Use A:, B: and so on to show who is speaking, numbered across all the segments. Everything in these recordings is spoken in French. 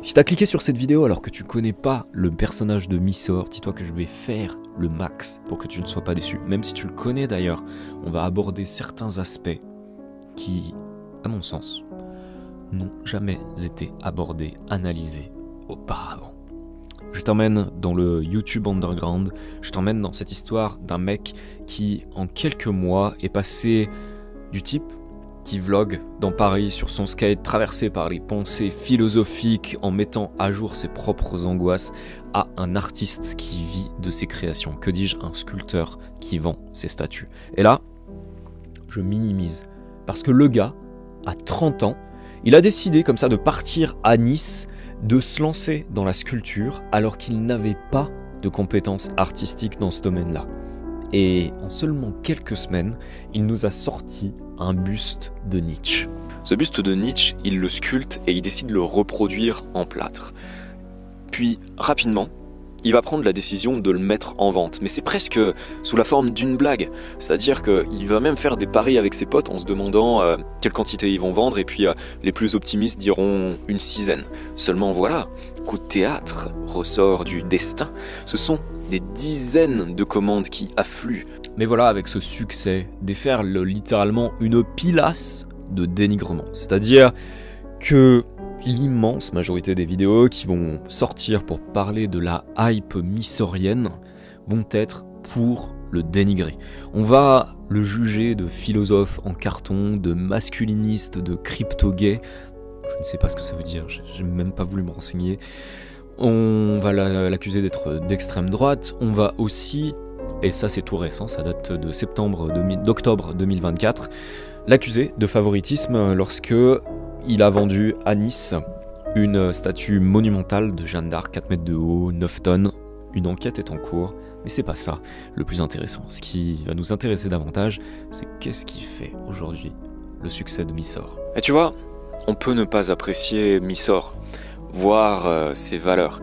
A: Si tu as cliqué sur cette vidéo alors que tu connais pas le personnage de Mysore, dis-toi que je vais faire le max pour que tu ne sois pas déçu. Même si tu le connais d'ailleurs, on va aborder certains aspects qui, à mon sens, n'ont jamais été abordés, analysés auparavant. Je t'emmène dans le YouTube Underground, je t'emmène dans cette histoire d'un mec qui, en quelques mois, est passé du type qui vlog dans Paris sur son skate, traversé par les pensées philosophiques en mettant à jour ses propres angoisses, à un artiste qui vit de ses créations. Que dis-je, un sculpteur qui vend ses statues. Et là, je minimise, parce que le gars, à 30 ans, il a décidé comme ça de partir à Nice, de se lancer dans la sculpture alors qu'il n'avait pas de compétences artistiques dans ce domaine-là. Et en seulement quelques semaines, il nous a sorti un buste de Nietzsche. Ce buste de Nietzsche, il le sculpte et il décide de le reproduire en plâtre. Puis, rapidement, il va prendre la décision de le mettre en vente. Mais c'est presque sous la forme d'une blague. C'est-à-dire qu'il va même faire des paris avec ses potes en se demandant quelle quantité ils vont vendre. Et puis les plus optimistes diront une 6aine. Seulement voilà, coup de théâtre, ressort du destin, ce sont des dizaines de commandes qui affluent. Mais voilà, avec ce succès, déferle littéralement une pilasse de dénigrement. C'est-à-dire que l'immense majorité des vidéos qui vont sortir pour parler de la hype mysorienne vont être pour le dénigrer. On va le juger de philosophe en carton, de masculiniste, de crypto-gay. Je ne sais pas ce que ça veut dire, j'ai même pas voulu me renseigner. On va l'accuser d'être d'extrême droite. On va aussi, et ça c'est tout récent, ça date de d'octobre 2024, l'accuser de favoritisme lorsque il a vendu à Nice une statue monumentale de Jeanne d'Arc, 4 mètres de haut, 9 tonnes. Une enquête est en cours, mais c'est pas ça le plus intéressant. Ce qui va nous intéresser davantage, c'est qu'est-ce qui fait aujourd'hui le succès de Mysore. Et tu vois, on peut ne pas apprécier Mysore, voir ses valeurs.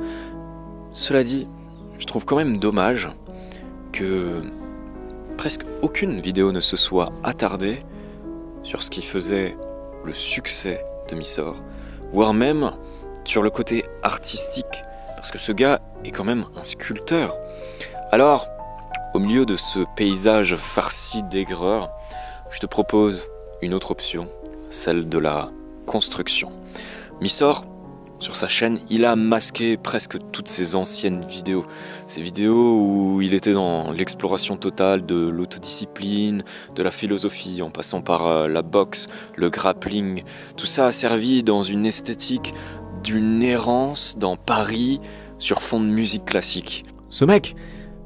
A: Cela dit, je trouve quand même dommage que presque aucune vidéo ne se soit attardée sur ce qui faisait le succès de Mysore, voire même sur le côté artistique, parce que ce gars est quand même un sculpteur. Alors, au milieu de ce paysage farci d'aigreur, je te propose une autre option, celle de la construction. Mysore, sur sa chaîne, il a masqué presque toutes ses anciennes vidéos. Ces vidéos où il était dans l'exploration totale de l'autodiscipline, de la philosophie, en passant par la boxe, le grappling. Tout ça a servi dans une esthétique d'une errance dans Paris sur fond de musique classique. Ce mec,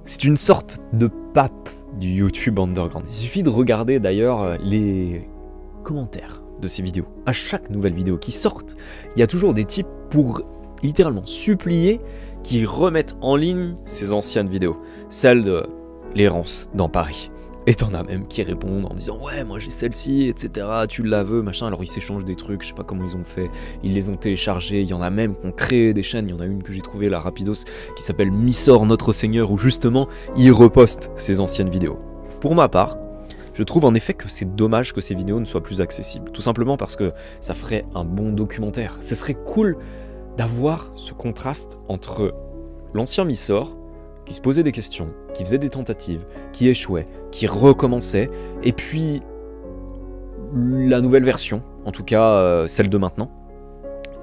A: c'est une sorte de pape du YouTube Underground. Il suffit de regarder d'ailleurs les commentaires de ces vidéos. À chaque nouvelle vidéo qui sort, il y a toujours des types pour littéralement supplier qu'ils remettent en ligne ces anciennes vidéos, celles de l'errance dans Paris. Et t'en as même qui répondent en disant ouais moi j'ai celle-ci, etc. Tu la veux, machin. Alors ils s'échangent des trucs, je sais pas comment ils ont fait, ils les ont téléchargés. Il y en a même qui ont créé des chaînes. Il y en a une que j'ai trouvée là rapidos qui s'appelle Mysore Notre Seigneur, où justement ils repostent ces anciennes vidéos. Pour ma part, je trouve en effet que c'est dommage que ces vidéos ne soient plus accessibles. Tout simplement parce que ça ferait un bon documentaire. Ce serait cool d'avoir ce contraste entre l'ancien Mysore, qui se posait des questions, qui faisait des tentatives, qui échouait, qui recommençait, et puis la nouvelle version, en tout cas celle de maintenant,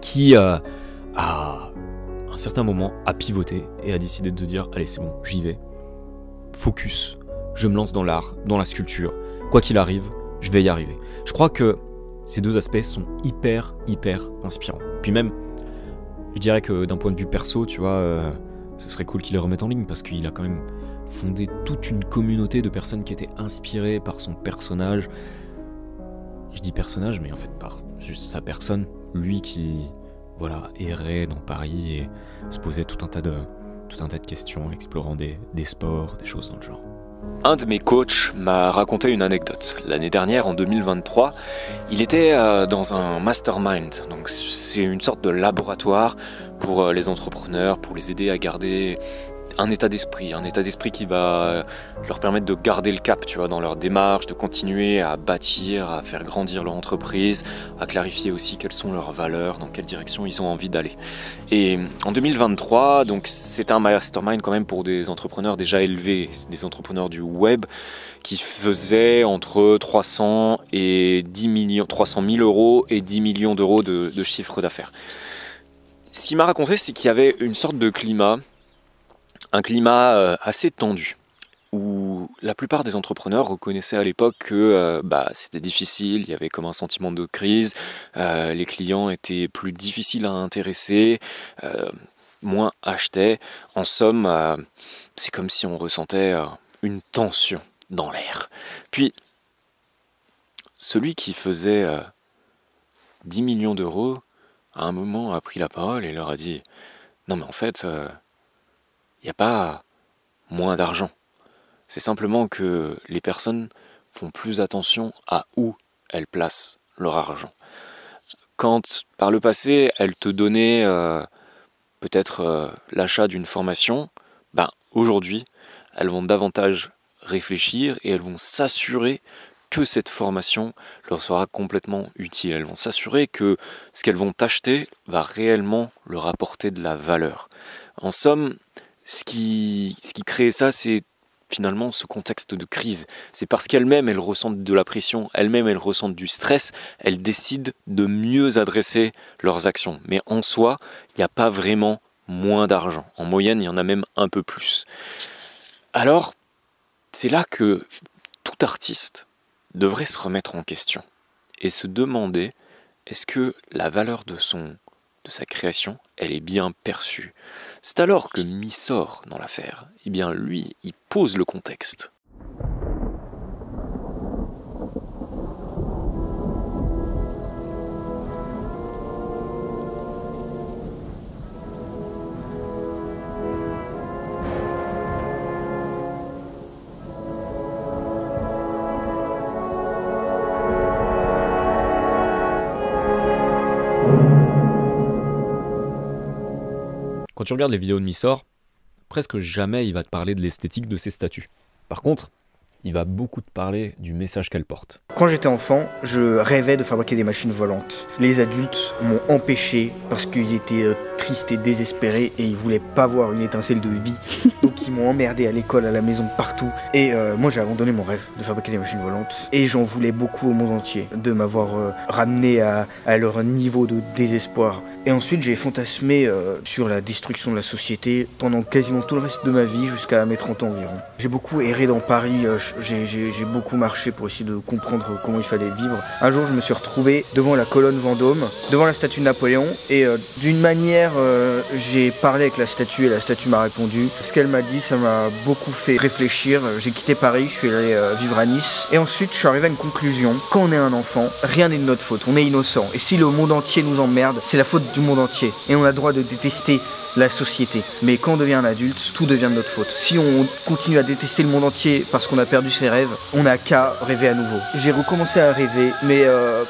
A: qui à un certain moment a pivoté et a décidé de dire allez c'est bon, j'y vais, focus, je me lance dans l'art, dans la sculpture, quoi qu'il arrive, je vais y arriver. Je crois que ces deux aspects sont hyper inspirants. Puis même, je dirais que d'un point de vue perso, tu vois, ce serait cool qu'il les remette en ligne parce qu'il a quand même fondé toute une communauté de personnes qui étaient inspirées par son personnage. Je dis personnage, mais en fait par juste sa personne, lui qui voilà errait dans Paris et se posait tout un tas de questions, explorant des sports, des choses dans le genre. Un de mes coachs m'a raconté une anecdote. L'année dernière, en 2023, il était dans un mastermind. Donc c'est une sorte de laboratoire pour les entrepreneurs, pour les aider à garder un état d'esprit qui va leur permettre de garder le cap, tu vois, dans leur démarche, de continuer à bâtir, à faire grandir leur entreprise, à clarifier aussi quelles sont leurs valeurs, dans quelle direction ils ont envie d'aller. Et en 2023, donc c'est un mastermind quand même pour des entrepreneurs déjà élevés, des entrepreneurs du web qui faisaient entre 300 000 euros et 10 millions d'euros de chiffre d'affaires. Ce qu'il m'a raconté, c'est qu'il y avait une sorte de climat, un climat assez tendu, où la plupart des entrepreneurs reconnaissaient à l'époque que c'était difficile, il y avait comme un sentiment de crise, les clients étaient plus difficiles à intéresser, moins achetaient. En somme, c'est comme si on ressentait une tension dans l'air. Puis, celui qui faisait 10 millions d'euros, à un moment a pris la parole et leur a dit « Non mais en fait, il n'y a pas moins d'argent. C'est simplement que les personnes font plus attention à où elles placent leur argent. Quand par le passé, elles te donnaient peut-être l'achat d'une formation, aujourd'hui, elles vont davantage réfléchir et elles vont s'assurer que cette formation leur sera complètement utile. Elles vont s'assurer que ce qu'elles vont acheter va réellement leur apporter de la valeur. En somme, ce qui crée ça, c'est finalement ce contexte de crise. C'est parce qu'elles-mêmes, elles ressentent de la pression, elles-mêmes, elles ressentent du stress, elles décident de mieux adresser leurs actions. Mais en soi, il n'y a pas vraiment moins d'argent. En moyenne, il y en a même un peu plus. Alors, c'est là que tout artiste devrait se remettre en question et se demander est-ce que la valeur de sa création, elle est bien perçue. C'est alors que Misor dans l'affaire, lui, il pose le contexte. Quand tu regardes les vidéos de Misor, presque jamais il va te parler de l'esthétique de ses statues. Par contre, il va beaucoup te parler du message qu'elle porte.
B: Quand j'étais enfant, je rêvais de fabriquer des machines volantes. Les adultes m'ont empêché parce qu'ils étaient tristes et désespérés et ils voulaient pas voir une étincelle de vie. Donc ils m'ont emmerdé à l'école, à la maison, partout. Et moi j'ai abandonné mon rêve de fabriquer des machines volantes. Et j'en voulais beaucoup au monde entier, de m'avoir ramené à leur niveau de désespoir. Et ensuite j'ai fantasmé sur la destruction de la société pendant quasiment tout le reste de ma vie jusqu'à mes 30 ans environ. J'ai beaucoup erré dans Paris, j'ai beaucoup marché pour essayer de comprendre comment il fallait vivre. Un jour je me suis retrouvé devant la colonne Vendôme, devant la statue de Napoléon et d'une manière j'ai parlé avec la statue et la statue m'a répondu. Ce qu'elle m'a dit ça m'a beaucoup fait réfléchir. J'ai quitté Paris, je suis allé vivre à Nice et ensuite je suis arrivé à une conclusion. Quand on est un enfant, rien n'est de notre faute, on est innocent et si le monde entier nous emmerde, c'est la faute du monde entier et on a le droit de détester la société. Mais quand on devient un adulte, tout devient de notre faute. Si on continue à détester le monde entier parce qu'on a perdu ses rêves, on n'a qu'à rêver à nouveau. J'ai recommencé à rêver, mais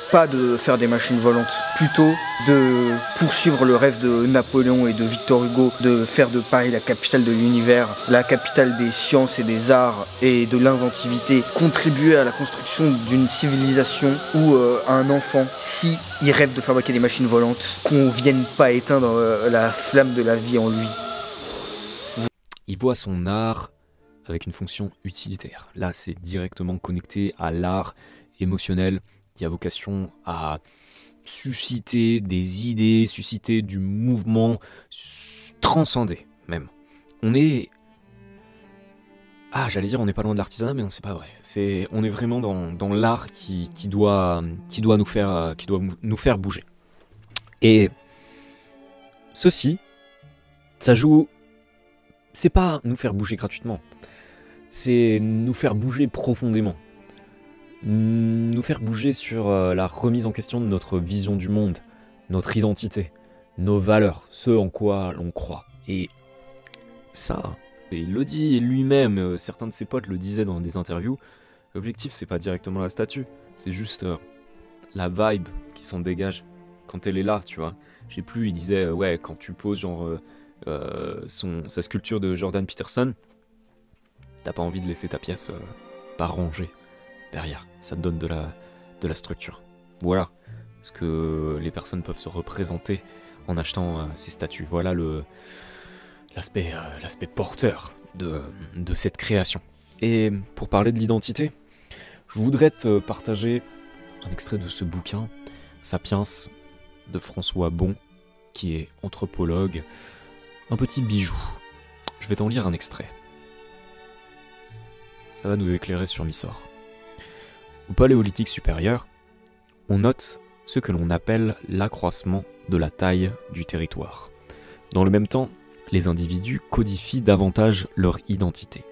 B: pas de faire des machines volantes, plutôt de poursuivre le rêve de Napoléon et de Victor Hugo, de faire de Paris la capitale de l'univers, la capitale des sciences et des arts et de l'inventivité, contribuer à la construction d'une civilisation où un enfant, si il rêve de fabriquer des machines volantes, qu'on vienne pas éteindre la flamme de la vie en lui.
A: Il voit son art avec une fonction utilitaire. Là, c'est directement connecté à l'art émotionnel qui a vocation à susciter des idées, susciter du mouvement, transcender même. On est... j'allais dire on n'est pas loin de l'artisanat, mais non, c'est pas vrai. On est vraiment dans l'art qui doit nous faire bouger. Et ceci, ça joue... C'est pas nous faire bouger gratuitement. C'est nous faire bouger profondément. Nous faire bouger sur la remise en question de notre vision du monde, notre identité, nos valeurs, ce en quoi l'on croit. Et ça, et il le dit lui-même, certains de ses potes le disaient dans des interviews, l'objectif c'est pas directement la statue, c'est juste la vibe qui s'en dégage quand elle est là, tu vois. Je sais plus, il disait, ouais, quand tu poses genre sa sculpture de Jordan Peterson, t'as pas envie de laisser ta pièce pas rangée derrière. Ça te donne de la structure. Voilà ce que les personnes peuvent se représenter en achetant ces statues. Voilà l'aspect porteur de cette création. Et pour parler de l'identité, je voudrais te partager un extrait de ce bouquin, Sapiens, de François Bon, qui est anthropologue, un petit bijou. Je vais t'en lire un extrait. Ça va nous éclairer sur Mysore. Au Paléolithique supérieur, on note ce que l'on appelle l'accroissement de la taille du territoire. Dans le même temps, les individus codifient davantage leur identité.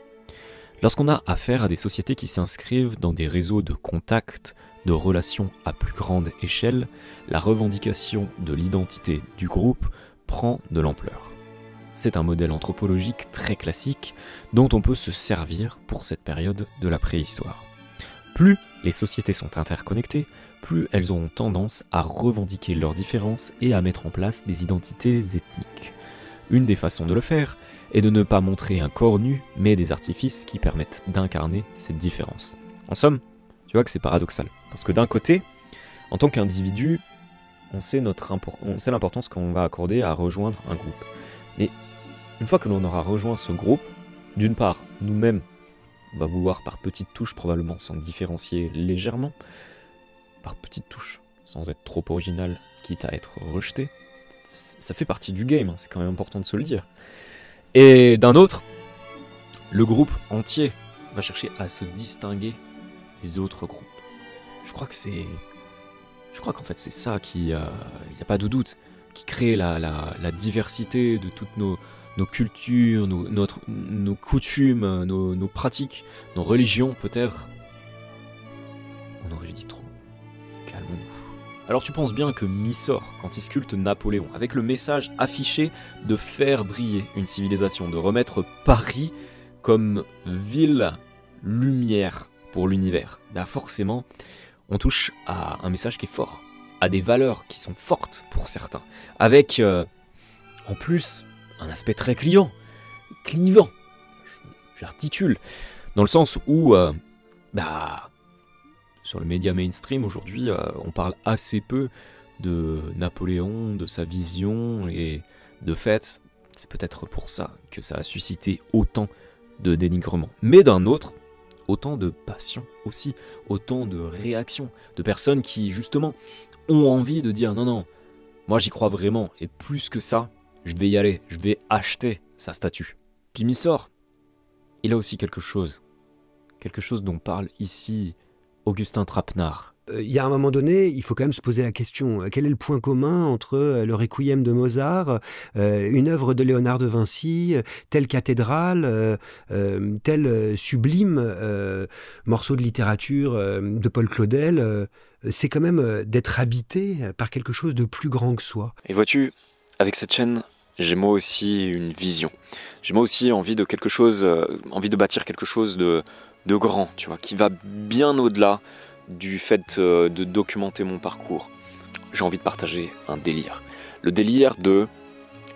A: Lorsqu'on a affaire à des sociétés qui s'inscrivent dans des réseaux de contacts, de relations à plus grande échelle, la revendication de l'identité du groupe prend de l'ampleur. C'est un modèle anthropologique très classique dont on peut se servir pour cette période de la préhistoire. Plus les sociétés sont interconnectées, plus elles auront tendance à revendiquer leurs différences et à mettre en place des identités ethniques. Une des façons de le faire est de ne pas montrer un corps nu, mais des artifices qui permettent d'incarner cette différence. En somme, tu vois que c'est paradoxal. Parce que d'un côté, en tant qu'individu, on sait l'importance qu'on va accorder à rejoindre un groupe. Mais une fois que l'on aura rejoint ce groupe, d'une part, nous-mêmes, on va vouloir par petites touches probablement s'en différencier légèrement, par petites touches, sans être trop original, quitte à être rejeté. Ça fait partie du game, c'est quand même important de se le dire. Et d'un autre, le groupe entier va chercher à se distinguer des autres groupes. Je crois qu'en fait c'est ça qui, y a pas de doute, qui crée la diversité de toutes nos cultures, nos coutumes, nos pratiques, nos religions peut-être. On aurait dit trop. Calmons-nous. Alors tu penses bien que Mysore, quand il sculpte Napoléon, avec le message affiché de faire briller une civilisation, de remettre Paris comme ville lumière pour l'univers, bah forcément, on touche à un message qui est fort, à des valeurs qui sont fortes pour certains, avec en plus un aspect très clivant, j'articule, dans le sens où sur le média mainstream aujourd'hui, on parle assez peu de Napoléon, de sa vision, et de fait, c'est peut-être pour ça que ça a suscité autant de dénigrement. Mais d'un autre, autant de passion aussi, autant de réactions, de personnes qui justement ont envie de dire non, moi j'y crois vraiment, et plus que ça, je vais y aller, je vais acheter sa statue. Puis Mysore, il a aussi quelque chose dont parle ici Augustin Trapenard.
C: Il y a un moment donné, il faut quand même se poser la question, quel est le point commun entre le Requiem de Mozart, une œuvre de Léonard de Vinci, telle cathédrale, tel sublime morceau de littérature de Paul Claudel, c'est quand même d'être habité par quelque chose de plus grand que soi.
A: Et vois-tu, avec cette chaîne, j'ai moi aussi une vision. J'ai moi aussi envie de quelque chose, envie de bâtir quelque chose de grand, tu vois, qui va bien au-delà du fait de documenter mon parcours. J'ai envie de partager un délire. Le délire de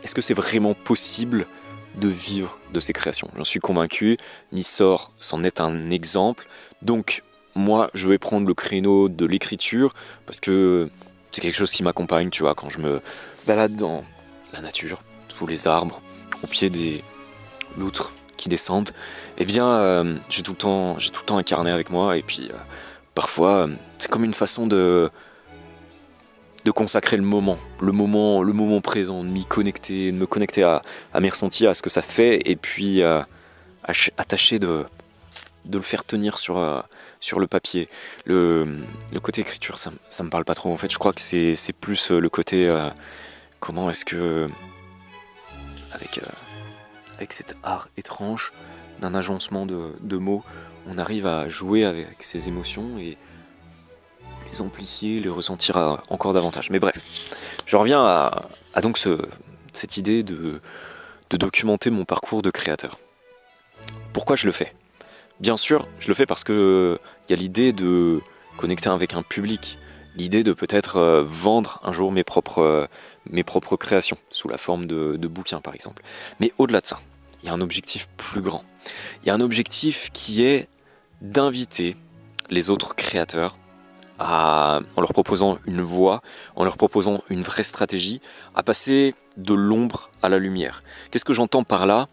A: est-ce que c'est vraiment possible de vivre de ces créations? J'en suis convaincu, Mysore c'en est un exemple. Donc moi je vais prendre le créneau de l'écriture parce que c'est quelque chose qui m'accompagne, tu vois, quand je me balade dans la nature, sous les arbres, au pied des loutres qui descendent, eh bien j'ai tout le temps un carnet avec moi, et puis parfois c'est comme une façon de consacrer le moment présent, de me connecter à mes ressentis, à ce que ça fait, et puis attacher de le faire tenir sur le papier. Le côté écriture, ça me parle pas trop en fait. Je crois que c'est plus le côté comment est-ce que avec cet art étrange d'un agencement de mots, on arrive à jouer avec ces émotions et les amplifier, les ressentir encore davantage. Mais bref, je reviens à donc cette idée de documenter mon parcours de créateur. Pourquoi je le fais? Bien sûr, je le fais parce que il y a l'idée de connecter avec un public, l'idée de peut-être vendre un jour mes propres mes propres créations, sous la forme de bouquins par exemple. Mais au-delà de ça, il y a un objectif plus grand. Il y a un objectif qui est d'inviter les autres créateurs en leur proposant une voie, en leur proposant une vraie stratégie, à passer de l'ombre à la lumière. Qu'est-ce que j'entends par là ?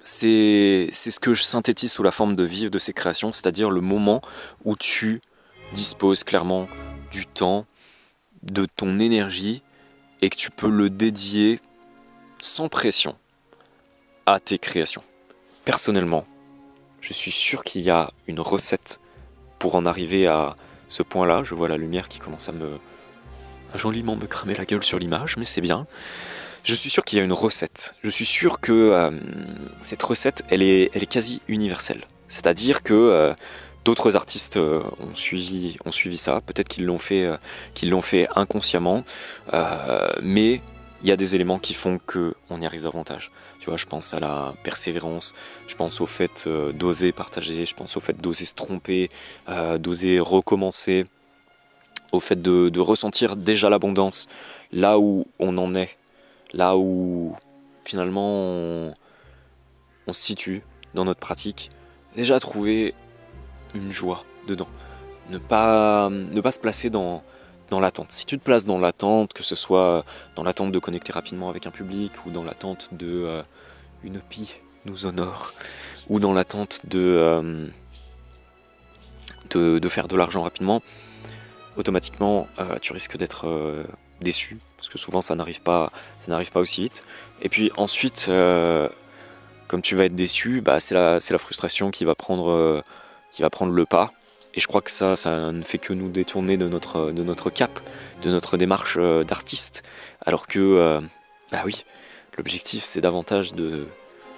A: C'est ce que je synthétise sous la forme de vivre de ces créations, c'est-à-dire le moment où tu disposes clairement du temps, de ton énergie, et que tu peux le dédier sans pression à tes créations. Personnellement, je suis sûr qu'il y a une recette pour en arriver à ce point-là. Je vois la lumière qui commence à joliment me cramer la gueule sur l'image, mais c'est bien. Je suis sûr qu'il y a une recette. Je suis sûr que cette recette, elle est quasi universelle. C'est-à-dire que d'autres artistes ont suivi ça. Peut-être qu'ils l'ont fait inconsciemment, mais il y a des éléments qui font qu'on y arrive davantage. Tu vois, je pense à la persévérance, je pense au fait d'oser partager, je pense au fait d'oser se tromper, d'oser recommencer, au fait de ressentir déjà l'abondance là où on en est, là où finalement on se situe dans notre pratique, déjà trouver une joie dedans. Ne pas se placer dans l'attente. Si tu te places dans l'attente, que ce soit dans l'attente de connecter rapidement avec un public, ou dans l'attente de une pie nous honore, ou dans l'attente de faire de l'argent rapidement, automatiquement tu risques d'être déçu, parce que souvent ça n'arrive pas aussi vite. Et puis ensuite, comme tu vas être déçu, c'est la frustration qui va prendre le pas. Et je crois que ça ne fait que nous détourner de notre cap, de notre démarche d'artiste. Alors que, oui, l'objectif c'est davantage de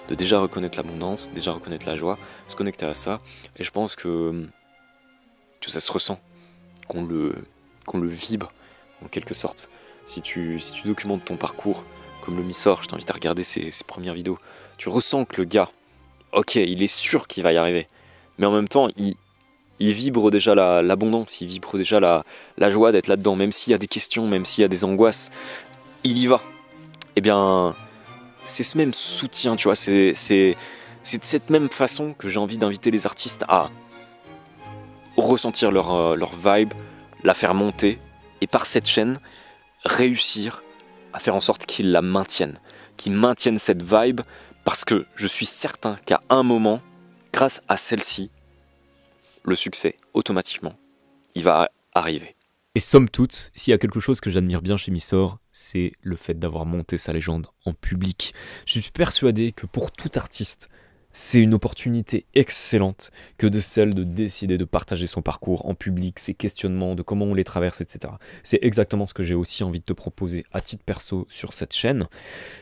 A: déjà reconnaître l'abondance, déjà reconnaître la joie, se connecter à ça. Et je pense que ça se ressent, qu'on le vibre en quelque sorte. Si tu documentes ton parcours, comme le Missor, je t'invite à regarder ses premières vidéos, tu ressens que le gars, ok, il est sûr qu'il va y arriver. Mais en même temps, il vibre déjà l'abondance, il vibre déjà la joie d'être là-dedans, même s'il y a des questions, même s'il y a des angoisses, il y va. Eh bien, c'est ce même soutien, tu vois, c'est de cette même façon que j'ai envie d'inviter les artistes à ressentir leur vibe, la faire monter, et par cette chaîne, réussir à faire en sorte qu'ils la maintiennent, qu'ils maintiennent cette vibe, parce que je suis certain qu'à un moment, grâce à celle-ci, le succès, automatiquement, il va arriver.
D: Et somme toute, s'il y a quelque chose que j'admire bien chez Missor, c'est le fait d'avoir monté sa légende en public. Je suis persuadé que pour tout artiste, c'est une opportunité excellente que de celle de décider de partager son parcours en public, ses questionnements, de comment on les traverse, etc. C'est exactement ce que j'ai aussi envie de te proposer à titre perso sur cette chaîne.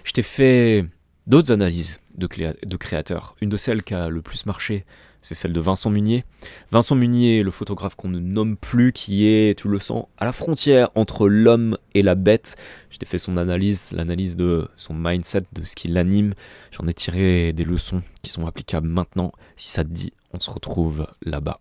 D: Je t'ai fait d'autres analyses de créateurs. Une de celles qui a le plus marché, c'est celle de Vincent Munier. Vincent Munier, le photographe qu'on ne nomme plus, qui est, tu le sens, à la frontière entre l'homme et la bête. Je t'ai fait son analyse, l'analyse de son mindset, de ce qui l'anime. J'en ai tiré des leçons qui sont applicables maintenant. Si ça te dit, on se retrouve là-bas.